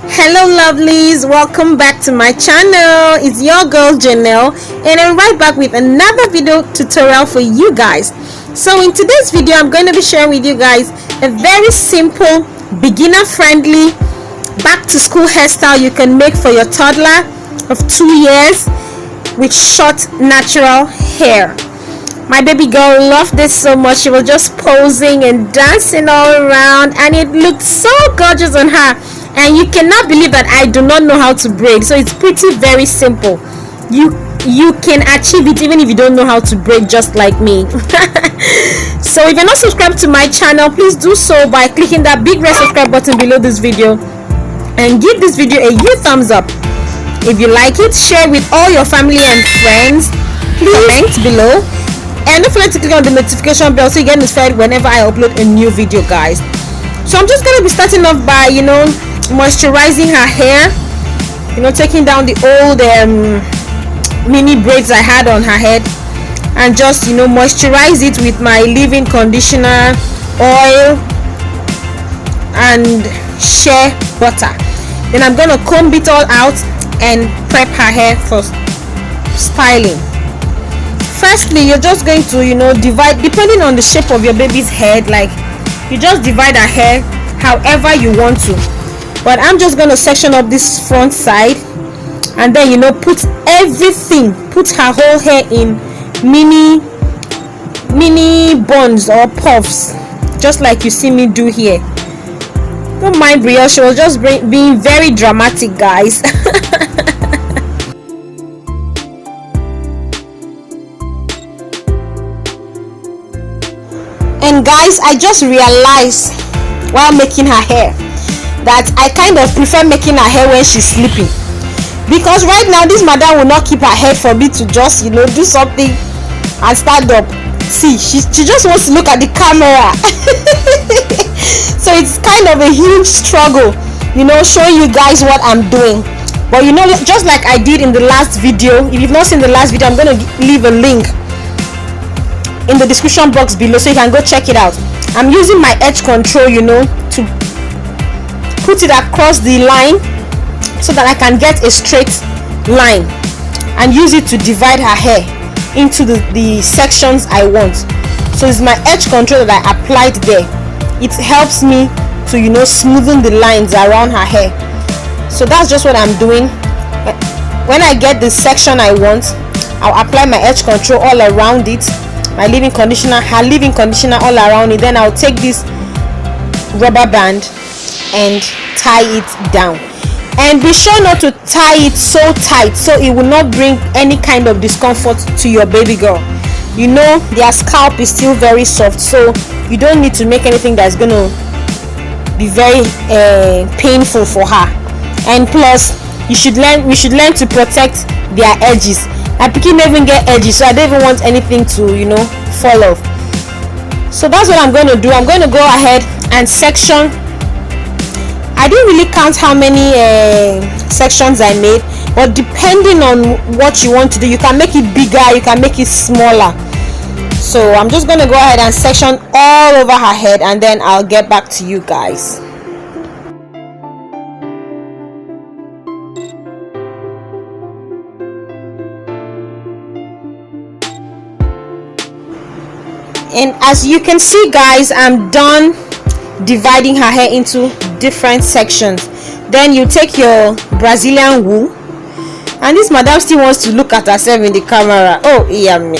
Hello lovelies, welcome back to my channel. It's your girl Janelle and I'm right back with another video tutorial for you guys. So in today's video I'm going to be sharing with you guys a very simple, beginner friendly back to school hairstyle you can make for your toddler of 2 years with short natural hair. My baby girl loved this so much. She was just posing and dancing all around and it looked so gorgeous on her. And you cannot believe that I do not know how to braid, so it's pretty very simple. You can achieve it even if you don't know how to braid, just like me. So if you're not subscribed to my channel, please do so by clicking that big red subscribe button below this video and give this video a huge thumbs up. If you like it, share with all your family and friends. Please comment below and don't forget to click on the notification bell so you get notified whenever I upload a new video, guys. So I'm just going to be starting off by moisturizing her hair, taking down the old mini braids I had on her head and just moisturize it with my leave-in conditioner, oil and shea butter. Then I'm going to comb it all out and prep her hair for styling. Firstly, you're just going to divide, depending on the shape of your baby's head, like you just divide her hair however you want to, but I'm just going to section up this front side and then put her whole hair in mini buns or puffs, just like you see me do here. Don't mind Brielle, she was just being very dramatic, guys. And guys, I just realized while making her hair that I kind of prefer making her hair when she's sleeping, because right now this madam will not keep her head for me to just do something and stand up. See, she just wants to look at the camera. So it's kind of a huge struggle showing you guys what I'm doing. But just like I did in the last video, if you've not seen the last video, I'm going to leave a link in the description box below so you can go check it out. I'm using my edge control to put it across the line so that I can get a straight line and use it to divide her hair into the sections I want. So it's my edge control that I applied there. It helps me to smoothen the lines around her hair. So that's just what I'm doing. When I get the section I want, I'll apply my edge control all around it, my leave-in conditioner, her leave-in conditioner all around it. Then I'll take this rubber band and tie it down, and be sure not to tie it so tight so it will not bring any kind of discomfort to your baby girl. Their scalp is still very soft, so you don't need to make anything that's going to be very painful for her. And plus we should learn to protect their edges. I pikin even get edges, so I don't even want anything to fall off. So that's what I'm going to do. I'm going to go ahead and section. I didn't really count how many sections I made, but depending on what you want to do, you can make it bigger, you can make it smaller. So I'm just going to go ahead and section all over her head and then I'll get back to you guys. And as you can see, guys, I'm done dividing her hair into different sections. Then you take your Brazilian wool, and this madam still wants to look at herself in the camera. Oh yeah, me.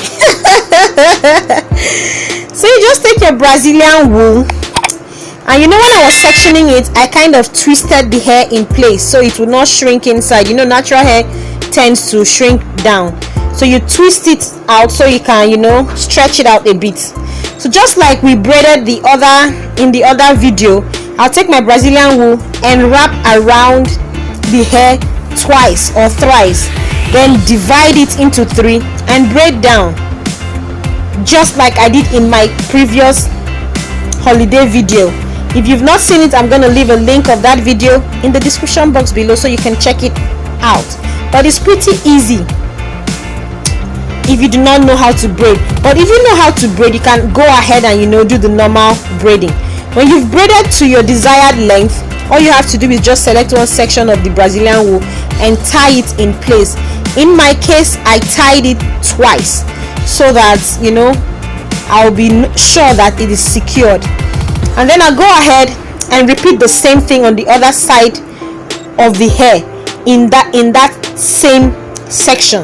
So you just take your Brazilian wool, and when I was sectioning it, I kind of twisted the hair in place so it would not shrink inside. Natural hair tends to shrink down, so you twist it out so you can stretch it out a bit. So just like we braided in the other video, I'll take my Brazilian wool and wrap around the hair twice or thrice, then divide it into 3 and braid down, just like I did in my previous holiday video. If you've not seen it, I'm going to leave a link of that video in the description box below so you can check it out. But it's pretty easy if you do not know how to braid. But if you know how to braid, you can go ahead and do the normal braiding. When you've braided to your desired length, all you have to do is just select one section of the Brazilian wool and tie it in place. In my case, I tied it twice so that, you know, I'll be sure that it is secured. And then I'll go ahead and repeat the same thing on the other side of the hair in that same section.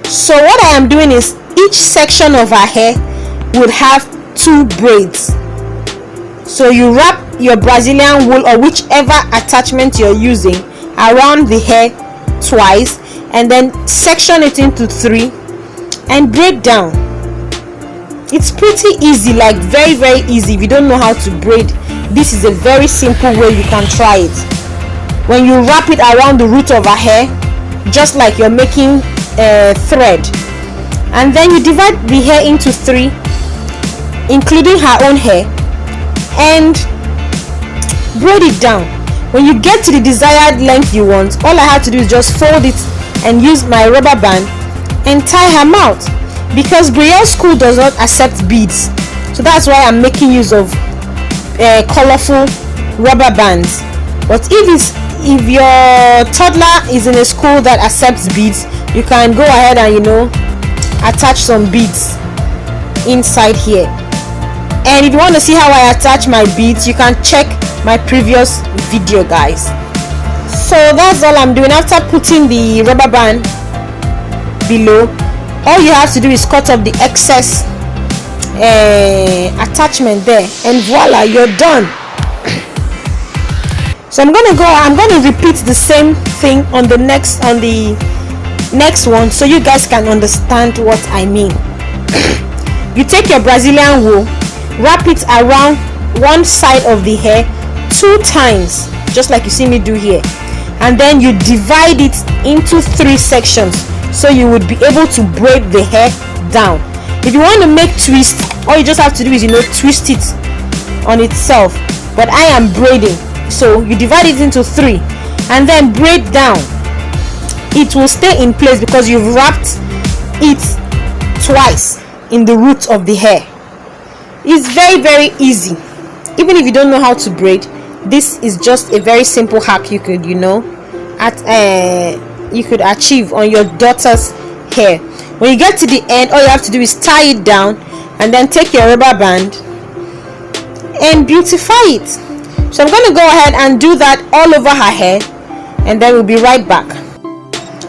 So what I am doing is, each section of our hair would have 2 braids. So you wrap your Brazilian wool or whichever attachment you're using around the hair twice, and then section it into 3 and braid down. It's pretty easy, like very very easy. If you don't know how to braid, this is a very simple way you can try it. When you wrap it around the root of a hair, just like you're making a thread, and then you divide the hair into 3, including her own hair, and braid it down. When you get to the desired length you want, all I have to do is just fold it and use my rubber band and tie her mouth, because BRIELLE'S school does not accept beads, so that's why I'm making use of colorful rubber bands. But if your toddler is in a school that accepts beads, you can go ahead and, you know, attach some beads inside here. And if you want to see how I attach my beads, you can check my previous video, guys. So that's all I'm doing. After putting the rubber band below, all you have to do is cut off the excess attachment there, and voila, you're done. So I'm going to repeat the same thing on the next one, so you guys can understand what I mean. You take your Brazilian wool, wrap it around one side of the hair 2 times, just like you see me do here, and then you divide it into 3 sections, so you would be able to braid the hair down. If you want to make twists, all you just have to do is, you know, twist it on itself, but I am braiding, so you divide it into 3 and then braid down. It will stay in place because you've wrapped it twice in the root of the hair. It's very very easy. Even if you don't know how to braid, this is just a very simple hack you could, you know, you could achieve on your daughter's hair. When you get to the end, all you have to do is tie it down and then take your rubber band and beautify it. So I'm going to go ahead and do that all over her hair, and then we'll be right back.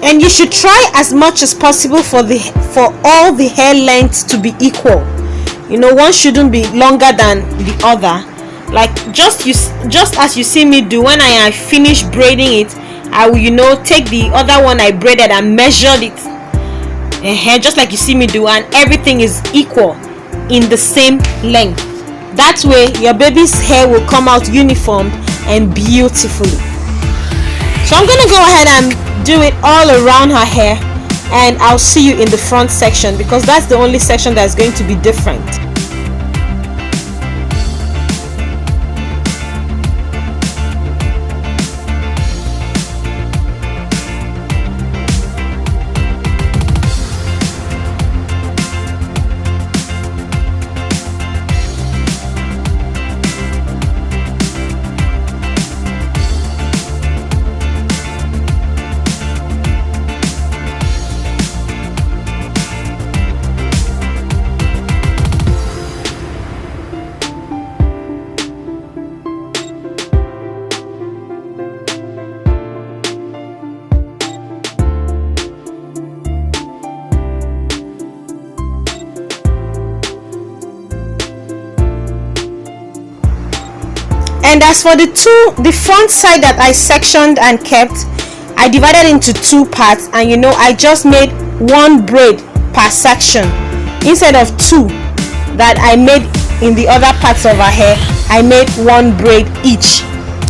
And you should try as much as possible for all the hair lengths to be equal. You know, one shouldn't be longer than the other. Like just as you see me do, when I finish braiding it, I will, you know, take the other one I braided and measured it, just like you see me do, and everything is equal in the same length. That way your baby's hair will come out uniform and beautifully. So I'm gonna go ahead and do it all around her hair, and I'll see you in the front section, because that's the only section that's going to be different. And as for the front side that I sectioned and kept, I divided into 2 parts, and you know, I just made 1 braid per section instead of 2 that I made in the other parts of her hair. I made 1 braid each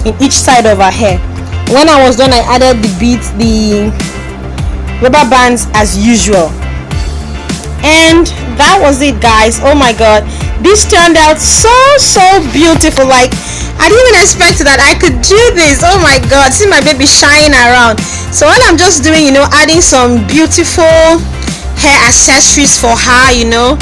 in each side of her hair. When I was done, I added the beads, the rubber bands as usual, and that was it, guys. Oh my god, this turned out so beautiful. Like, I didn't even expect that I could do this. Oh my god, see my baby shine around. So all I'm just doing, you know, adding some beautiful hair accessories for her, you know,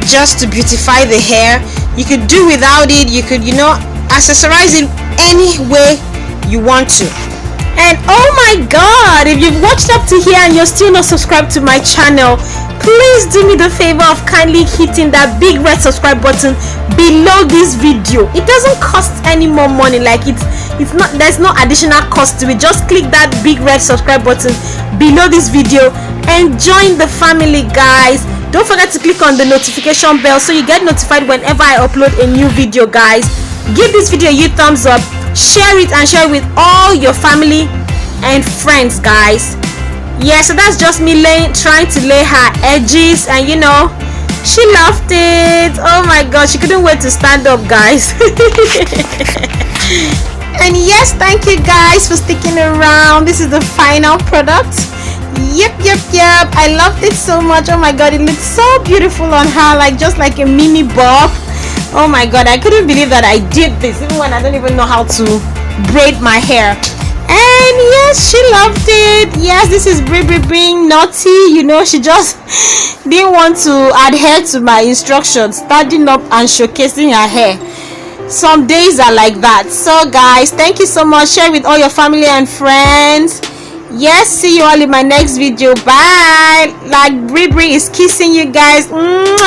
just to beautify the hair. You could do without it. You could, you know, accessorize it any way you want to. And oh my god, if you've watched up to here and you're still not subscribed to my channel, please do me the favor of kindly hitting that big red subscribe button below this video. It doesn't cost any more money, like it's not, there's no additional cost to it. Just click that big red subscribe button below this video and join the family, guys. Don't forget to click on the notification bell so you get notified whenever I upload a new video, guys. Give this video a huge thumbs up, share it and share it with all your family and friends, guys. Yeah, so that's just me trying to lay her edges, and you know, she loved it. Oh my god, she couldn't wait to stand up, guys. And yes, thank you guys for sticking around. This is the final product. Yep, I loved it so much. Oh my god, it looks so beautiful on her, like just like a mini bob. Oh my god, I couldn't believe that I did this, even when I don't even know how to braid my hair. And yes, she loved it. Yes, this is being naughty, you know. She just didn't want to adhere to my instructions, standing up and showcasing her hair. Some days are like that. So guys, thank you so much. Share with all your family and friends. Yes, see you all in my next video. Bye. Like Bri is kissing you guys.